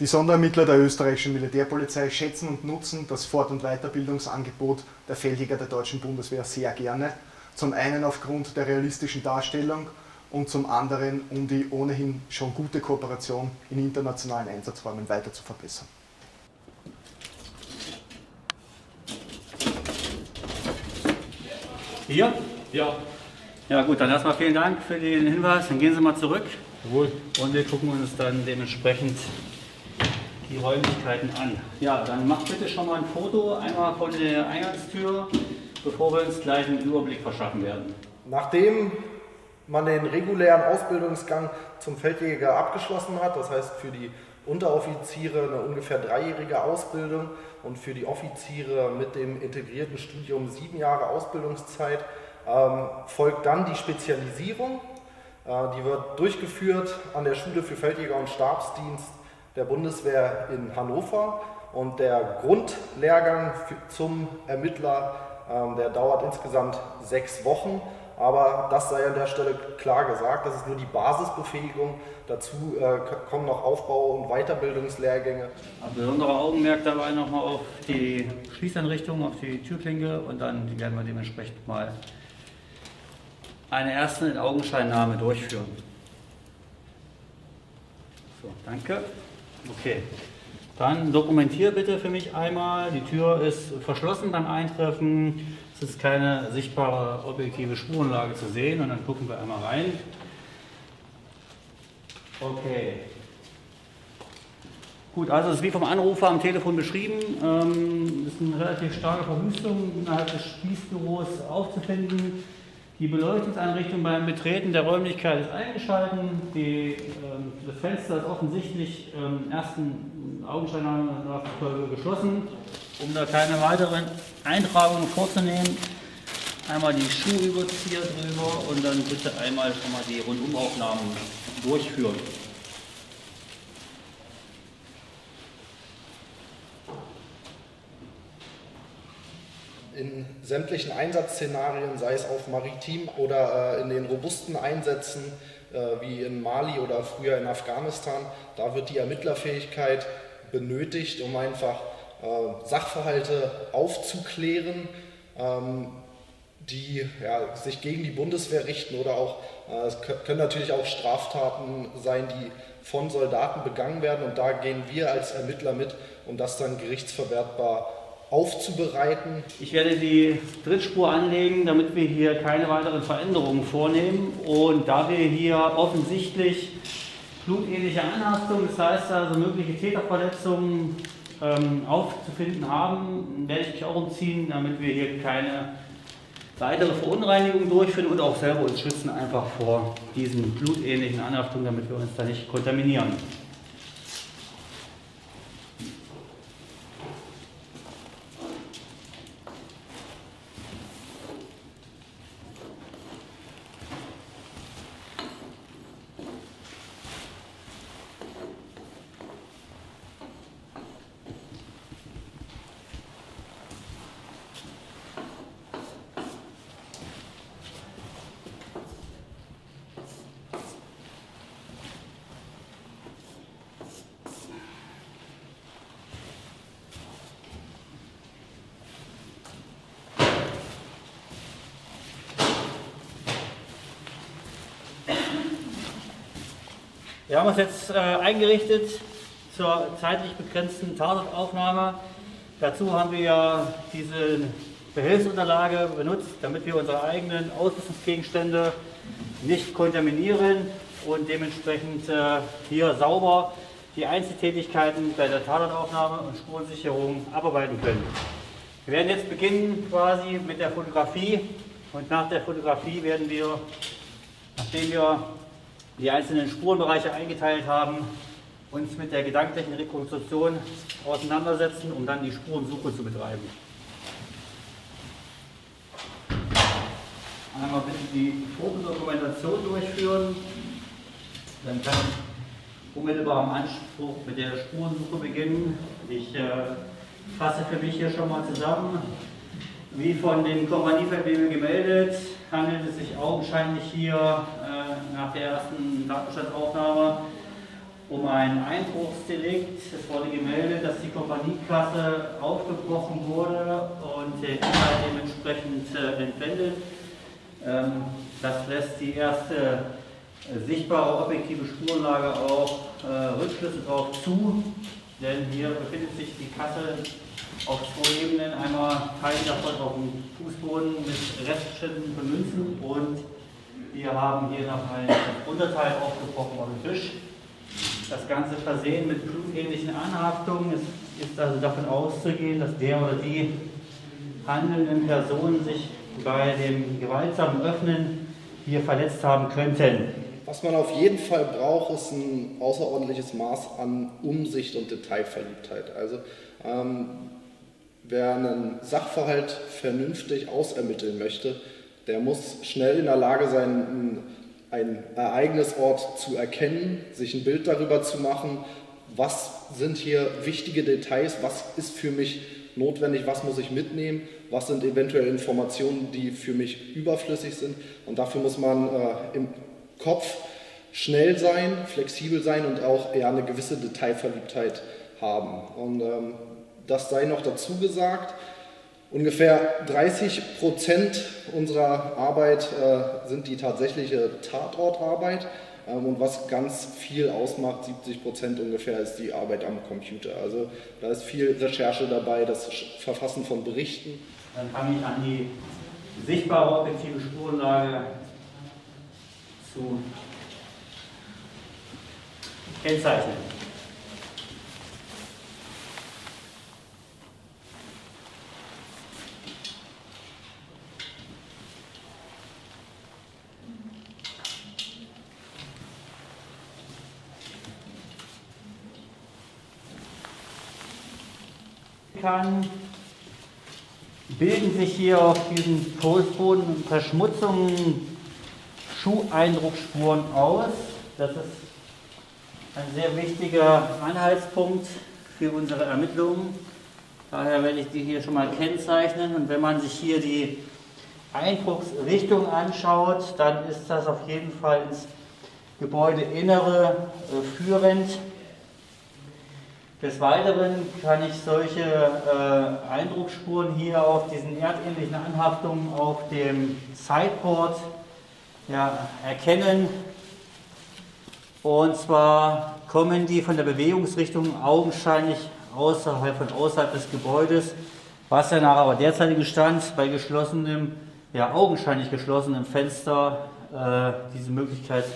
Die Sonderermittler der österreichischen Militärpolizei schätzen und nutzen das Fort- und Weiterbildungsangebot der Feldjäger der deutschen Bundeswehr sehr gerne. Zum einen aufgrund der realistischen Darstellung und zum anderen, um die ohnehin schon gute Kooperation in internationalen Einsatzräumen weiter zu verbessern. Hier? Ja. Ja gut, dann erstmal vielen Dank für den Hinweis. Dann gehen Sie mal zurück. Jawohl. Und wir gucken uns dann dementsprechend die Räumlichkeiten an. Ja, dann macht bitte schon mal ein Foto, einmal von der Eingangstür, bevor wir uns gleich einen Überblick verschaffen werden. Nachdem man den regulären Ausbildungsgang zum Feldjäger abgeschlossen hat, das heißt für die Unteroffiziere eine ungefähr 3-jährige Ausbildung und für die Offiziere mit dem integrierten Studium 7 Jahre Ausbildungszeit, folgt dann die Spezialisierung. Die wird durchgeführt an der Schule für Feldjäger und Stabsdienst der Bundeswehr in Hannover, und der Grundlehrgang zum Ermittler, der dauert insgesamt 6 Wochen, aber das sei an der Stelle klar gesagt, das ist nur die Basisbefähigung, dazu kommen noch Aufbau- und Weiterbildungslehrgänge. Ein besonderer Augenmerk dabei nochmal auf die Schließeinrichtung, auf die Türklinke, und dann werden wir dementsprechend mal eine erste In-Augenscheinnahme durchführen. So, danke. Okay, dann dokumentiere bitte für mich einmal. Die Tür ist verschlossen beim Eintreffen. Es ist keine sichtbare objektive Spurenlage zu sehen, und dann gucken wir einmal rein. Okay. Gut, also es ist wie vom Anrufer am Telefon beschrieben. Es ist eine relativ starke Verwüstung innerhalb des Schließbüros aufzufinden. Die Beleuchtungseinrichtung beim Betreten der Räumlichkeit ist eingeschalten. Das Fenster ist offensichtlich ersten Augenscheinnahme nach geschlossen. Um da keine weiteren Eintragungen vorzunehmen, einmal die Schuhüberzieher drüber und dann bitte einmal schon mal die Rundumaufnahmen durchführen. In sämtlichen Einsatzszenarien, sei es auf maritim oder in den robusten Einsätzen wie in Mali oder früher in Afghanistan, da wird die Ermittlerfähigkeit benötigt, um einfach Sachverhalte aufzuklären, die sich gegen die Bundeswehr richten, oder auch, es können natürlich auch Straftaten sein, die von Soldaten begangen werden, und da gehen wir als Ermittler mit, um das dann gerichtsverwertbar aufzubereiten. Ich werde die Drittspur anlegen, damit wir hier keine weiteren Veränderungen vornehmen, und da wir hier offensichtlich blutähnliche Anhaftung, das heißt also mögliche Täterverletzungen aufzufinden haben, werde ich mich auch umziehen, damit wir hier keine weitere Verunreinigung durchführen und auch selber uns schützen einfach vor diesen blutähnlichen Anhaftungen, damit wir uns da nicht kontaminieren. Wir haben uns jetzt eingerichtet zur zeitlich begrenzten Tatortaufnahme. Dazu haben wir ja diese Behelfsunterlage benutzt, damit wir unsere eigenen Ausrüstungsgegenstände nicht kontaminieren und dementsprechend hier sauber die Einzeltätigkeiten bei der Tatortaufnahme und Spurensicherung abarbeiten können. Wir werden jetzt beginnen quasi mit der Fotografie, und nach der Fotografie werden wir, nachdem wir die einzelnen Spurenbereiche eingeteilt haben, uns mit der gedanklichen Rekonstruktion auseinandersetzen, um dann die Spurensuche zu betreiben. Einmal bitte die Fotodokumentation durchführen, dann kann ich unmittelbar am Anspruch mit der Spurensuche beginnen. Ich fasse für mich hier schon mal zusammen. Wie von dem Kompaniefeldwebel gemeldet, handelt es sich augenscheinlich hier nach der ersten Datenstandsaufnahme um ein Einbruchsdelikt. Es wurde gemeldet, dass die Kompaniekasse aufgebrochen wurde und der Inhalt dementsprechend entwendet. Das lässt die erste sichtbare objektive Spurenlage auch Rückschlüsse darauf zu, denn hier befindet sich die Kasse auf 2 Ebenen, einmal Teile davon auf dem Fußboden mit Restständen von Münzen und wir haben hier noch ein Unterteil aufgebrochen auf dem Tisch. Das Ganze versehen mit blutähnlichen Anhaftungen. Es ist also davon auszugehen, dass der oder die handelnden Personen sich bei dem gewaltsamen Öffnen hier verletzt haben könnten. Was man auf jeden Fall braucht, ist ein außerordentliches Maß an Umsicht und Detailverliebtheit. Also wer einen Sachverhalt vernünftig ausermitteln möchte, der muss schnell in der Lage sein, einen Ereignisort zu erkennen, sich ein Bild darüber zu machen, was sind hier wichtige Details, was ist für mich notwendig, was muss ich mitnehmen, was sind eventuell Informationen, die für mich überflüssig sind. Und dafür muss man im Kopf schnell sein, flexibel sein und auch eher eine gewisse Detailverliebtheit haben. Und das sei noch dazu gesagt. Ungefähr 30% unserer Arbeit sind die tatsächliche Tatortarbeit und was ganz viel ausmacht, 70% ungefähr, ist die Arbeit am Computer. Also da ist viel Recherche dabei, das Verfassen von Berichten. Dann fange ich an, die sichtbare objektive Spurenlage zu kennzeichnen. Bilden sich hier auf diesem Fußboden Verschmutzungen, Schuheindruckspuren aus. Das ist ein sehr wichtiger Anhaltspunkt für unsere Ermittlungen. Daher werde ich die hier schon mal kennzeichnen. Und wenn man sich hier die Einbruchsrichtung anschaut, dann ist das auf jeden Fall ins Gebäudeinnere führend. Des Weiteren kann ich solche Eindruckspuren hier auf diesen erdähnlichen Anhaftungen auf dem Sideboard erkennen. Und zwar kommen die von der Bewegungsrichtung augenscheinlich außerhalb des Gebäudes, was ja nach aber derzeitigem Stand bei augenscheinlich geschlossenem Fenster diese Möglichkeit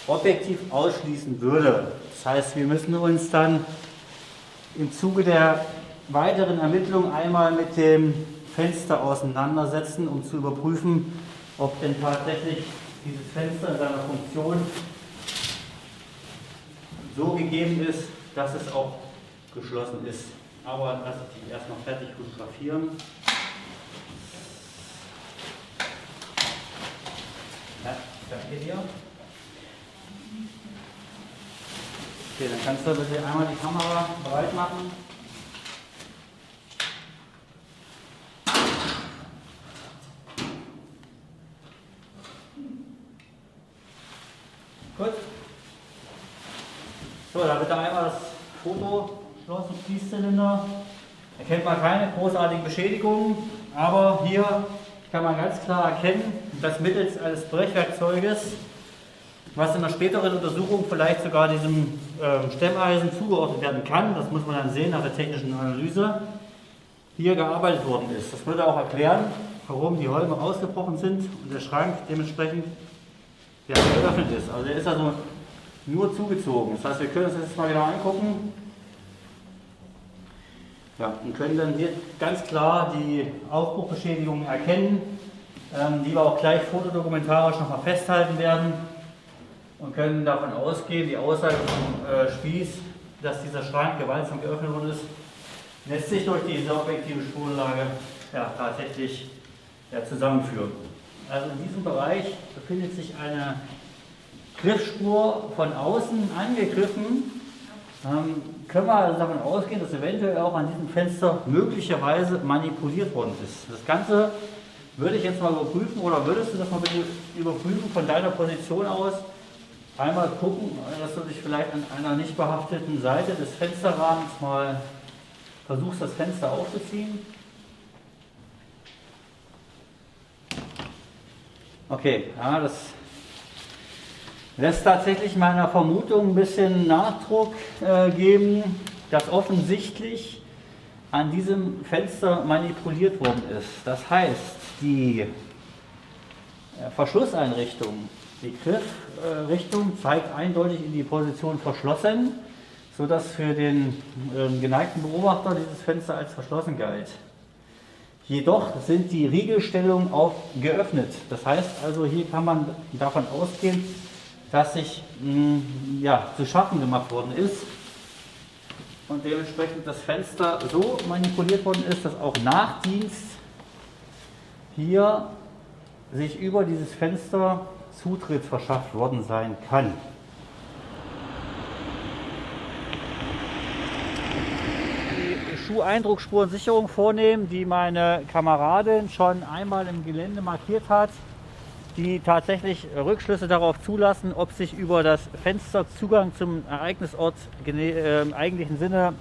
objektiv ausschließen würde. Das heißt, wir müssen uns dann im Zuge der weiteren Ermittlung einmal mit dem Fenster auseinandersetzen, um zu überprüfen, ob denn tatsächlich dieses Fenster in seiner Funktion so gegeben ist, dass es auch geschlossen ist. Aber lasse ich die erst noch fertig fotografieren. Ja, danke dir. Okay, dann kannst du bitte einmal die Kamera bereit machen. Gut. So, dann bitte einmal das Foto, Schloss und Fließzylinder. Erkennt man keine großartigen Beschädigungen, aber hier kann man ganz klar erkennen, dass mittels eines Brechwerkzeuges, was in einer späteren Untersuchung vielleicht sogar diesem Stemmeisen zugeordnet werden kann, das muss man dann sehen nach der technischen Analyse, hier gearbeitet worden ist. Das würde auch erklären, warum die Holme ausgebrochen sind und der Schrank dementsprechend geöffnet ist. Also der ist also nur zugezogen. Das heißt, wir können uns das jetzt mal genau angucken. Ja, und können dann hier ganz klar die Aufbruchbeschädigungen erkennen, die wir auch gleich fotodokumentarisch nochmal festhalten werden. Und können davon ausgehen, die Aussage vom Spieß, dass dieser Schrank gewaltsam geöffnet worden ist, lässt sich durch diese objektive Spurenlage tatsächlich zusammenführen. Also in diesem Bereich befindet sich eine Griffspur von außen angegriffen. Können wir also davon ausgehen, dass eventuell auch an diesem Fenster möglicherweise manipuliert worden ist. Das Ganze würde ich jetzt mal überprüfen, oder würdest du das mal bitte überprüfen von deiner Position aus? einmal gucken, dass du dich vielleicht an einer nicht behafteten Seite des Fensterrahmens mal versuchst, das Fenster aufzuziehen. Okay, ja, das lässt tatsächlich meiner Vermutung ein bisschen Nachdruck geben, dass offensichtlich an diesem Fenster manipuliert worden ist. Das heißt, die Verschlusseinrichtung, die Griffrichtung zeigt eindeutig in die Position verschlossen, sodass für den geneigten Beobachter dieses Fenster als verschlossen galt. Jedoch sind die Riegelstellungen auch geöffnet. Das heißt also, hier kann man davon ausgehen, dass sich zu schaffen gemacht worden ist und dementsprechend das Fenster so manipuliert worden ist, dass auch nach Dienst hier sich über dieses Fenster Zutritt verschafft worden sein kann. Die Schuheindruckspurensicherung vornehmen, die meine Kameradin schon einmal im Gelände markiert hat, die tatsächlich Rückschlüsse darauf zulassen, ob sich über das Fenster Zugang zum Ereignisort im eigentlichen Sinne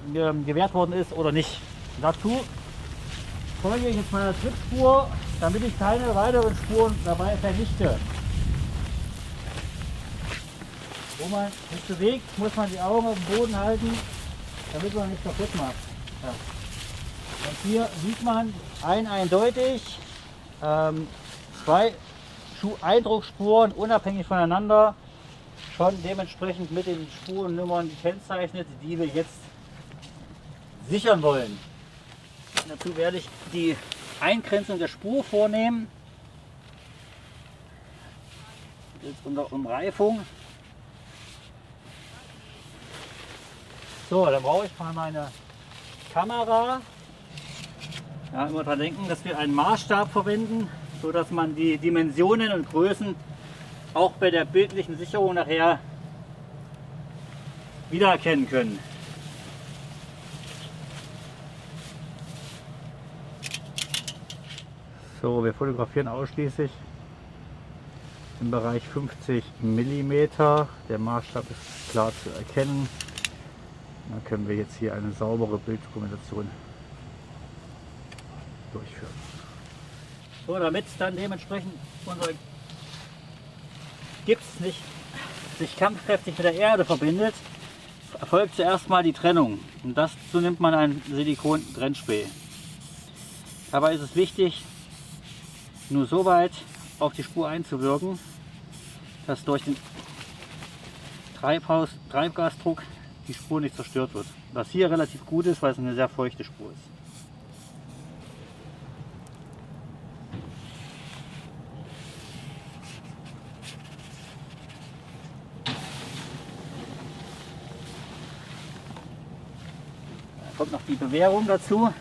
gewährt worden ist oder nicht. Dazu folge ich jetzt meiner Trittspur, damit ich keine weiteren Spuren dabei vernichte. Wo man sich bewegt, muss man die Augen auf dem Boden halten, damit man nicht kaputt macht. Ja. Und hier sieht man eindeutig zwei Schuheindruckspuren unabhängig voneinander, schon dementsprechend mit den Spurennummern gekennzeichnet, die wir jetzt sichern wollen. Dazu werde ich die Eingrenzung der Spur vornehmen. Jetzt unter Umreifung. So, dann brauche ich mal meine Kamera. Ja, immer daran denken, dass wir einen Maßstab verwenden, so dass man die Dimensionen und Größen auch bei der bildlichen Sicherung nachher wiedererkennen können. So, wir fotografieren ausschließlich im Bereich 50 mm. Der Maßstab ist klar zu erkennen. Dann können wir jetzt hier eine saubere Bilddokumentation durchführen. So, damit dann dementsprechend unser Gips nicht sich kampfkräftig mit der Erde verbindet, erfolgt zuerst mal die Trennung. Und dazu nimmt man ein Silikon-Trennspray. Dabei ist es wichtig, nur so weit auf die Spur einzuwirken, dass durch den Treibgasdruck die Spur nicht zerstört wird. Was hier relativ gut ist, weil es eine sehr feuchte Spur ist. Da kommt noch die Bewehrung dazu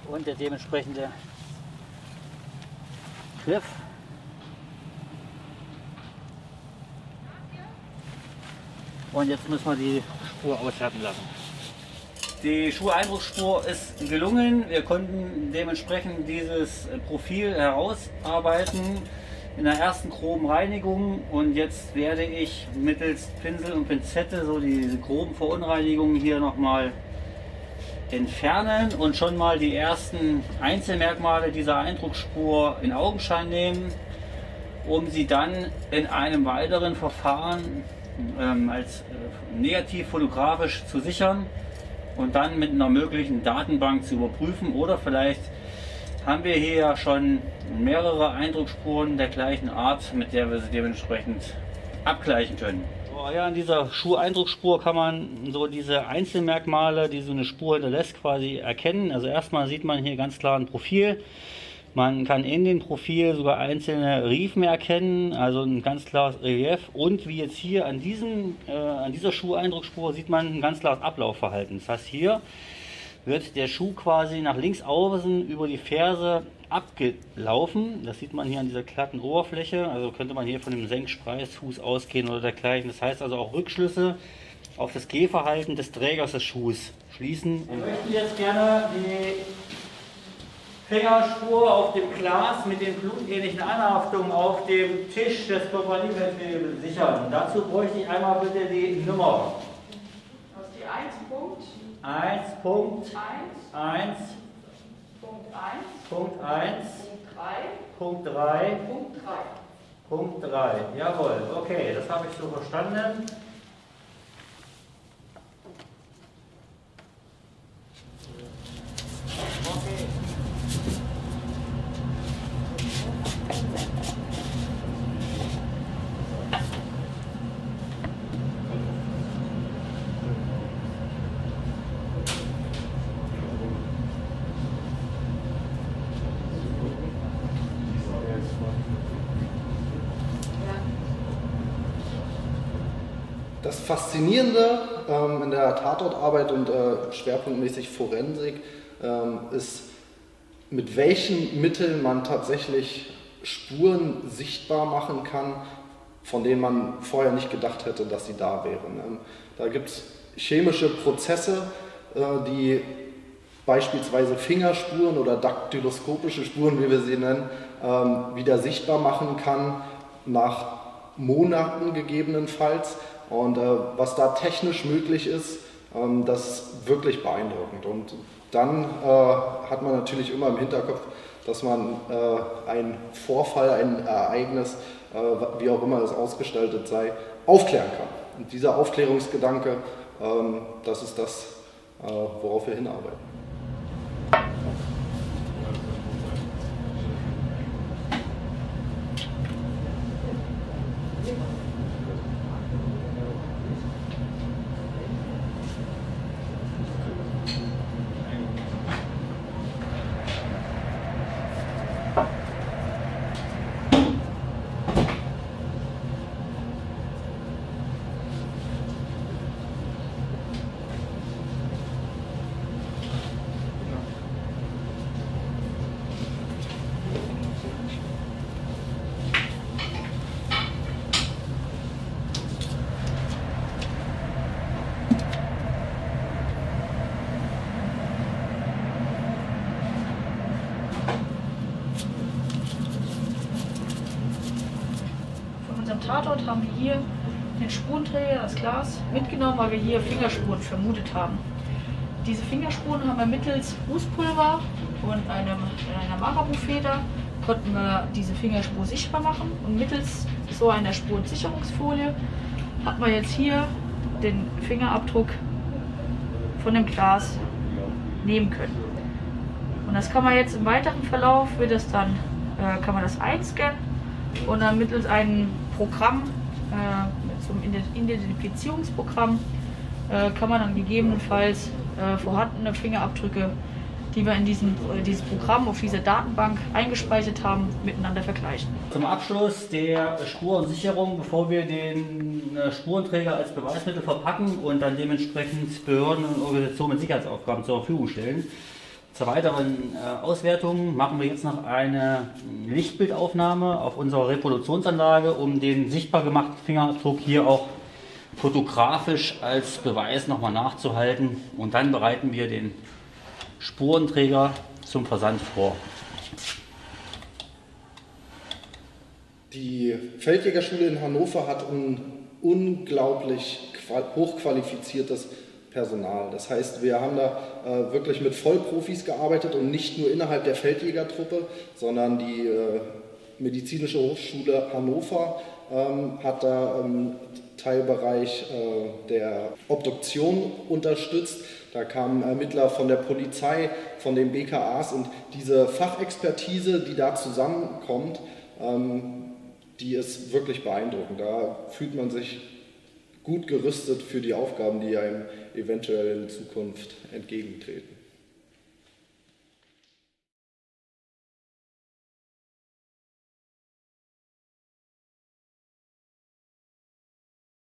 und der dementsprechende Griff. Und jetzt müssen wir die Spur aushärten lassen. Die Schuheindrucksspur ist gelungen. Wir konnten dementsprechend dieses Profil herausarbeiten in der ersten groben Reinigung. Und jetzt werde ich mittels Pinsel und Pinzette so diese groben Verunreinigungen hier nochmal entfernen und schon mal die ersten Einzelmerkmale dieser Eindrucksspur in Augenschein nehmen, um sie dann in einem weiteren Verfahren als negativ fotografisch zu sichern und dann mit einer möglichen Datenbank zu überprüfen. Oder vielleicht haben wir hier ja schon mehrere Eindruckspuren der gleichen Art, mit der wir sie dementsprechend abgleichen können. So, ja, an dieser Schuheindrucksspur kann man so diese Einzelmerkmale, die so eine Spur hinterlässt, quasi erkennen. Also erstmal sieht man hier ganz klar ein Profil. Man kann in den Profil sogar einzelne Riefen erkennen, also ein ganz klares Relief. Und wie jetzt hier an dieser Schuheindrucksspur sieht man ein ganz klares Ablaufverhalten. Das heißt, hier wird der Schuh quasi nach links außen über die Ferse abgelaufen. Das sieht man hier an dieser glatten Oberfläche. Also könnte man hier von dem Senkspreizfuß ausgehen oder dergleichen. Das heißt also auch Rückschlüsse auf das Gehverhalten des Trägers des Schuhs schließen. Wir möchten jetzt gerne die Fingerspur auf dem Glas mit den blutähnlichen Anhaftungen auf dem Tisch des Körperliebeswebels sichern. Dazu bräuchte ich einmal bitte die Nummer. Das ist die 1 Punkt 1 Punkt 1 Punkt 1 Punkt 1 Punkt 3 Punkt 3 Punkt 3. Punkt 3. Jawohl, okay, das habe ich so verstanden. Okay. Das Faszinierende in der Tatortarbeit und schwerpunktmäßig Forensik ist, mit welchen Mitteln man tatsächlich Spuren sichtbar machen kann, von denen man vorher nicht gedacht hätte, dass sie da wären. Da gibt es chemische Prozesse, die beispielsweise Fingerspuren oder daktyloskopische Spuren, wie wir sie nennen, wieder sichtbar machen kann, nach Monaten gegebenenfalls. Und was da technisch möglich ist, das ist wirklich beeindruckend. Und dann hat man natürlich immer im Hinterkopf, dass man einen Vorfall, ein Ereignis, wie auch immer es ausgestaltet sei, aufklären kann. Und dieser Aufklärungsgedanke, das ist das, worauf wir hinarbeiten. Tatort haben wir hier den Spurenträger, das Glas, mitgenommen, weil wir hier Fingerspuren vermutet haben. Diese Fingerspuren haben wir mittels Rußpulver und einer Marabu-Feder konnten wir diese Fingerspur sichtbar machen, und mittels so einer Spurensicherungsfolie hat man jetzt hier den Fingerabdruck von dem Glas nehmen können. Und das kann man jetzt im weiteren Verlauf, kann man das einscannen und dann mittels einem Programm, zum Identifizierungsprogramm, kann man dann gegebenenfalls vorhandene Fingerabdrücke, die wir in dieses Programm auf dieser Datenbank eingespeichert haben, miteinander vergleichen. Zum Abschluss der Spurensicherung, bevor wir den Spurenträger als Beweismittel verpacken und dann dementsprechend Behörden und Organisationen mit Sicherheitsaufgaben zur Verfügung stellen. Zur weiteren Auswertung machen wir jetzt noch eine Lichtbildaufnahme auf unserer Reproduktionsanlage, um den sichtbar gemachten Fingerabdruck hier auch fotografisch als Beweis nochmal nachzuhalten, und dann bereiten wir den Spurenträger zum Versand vor. Die Feldjägerschule in Hannover hat ein unglaublich hochqualifiziertes Personal. Das heißt, wir haben da wirklich mit Vollprofis gearbeitet, und nicht nur innerhalb der Feldjägertruppe, sondern die Medizinische Hochschule Hannover hat da im Teilbereich der Obduktion unterstützt. Da kamen Ermittler von der Polizei, von den BKAs, und diese Fachexpertise, die da zusammenkommt, die ist wirklich beeindruckend. Da fühlt man sich gut gerüstet für die Aufgaben, die einem eventuell in Zukunft entgegentreten.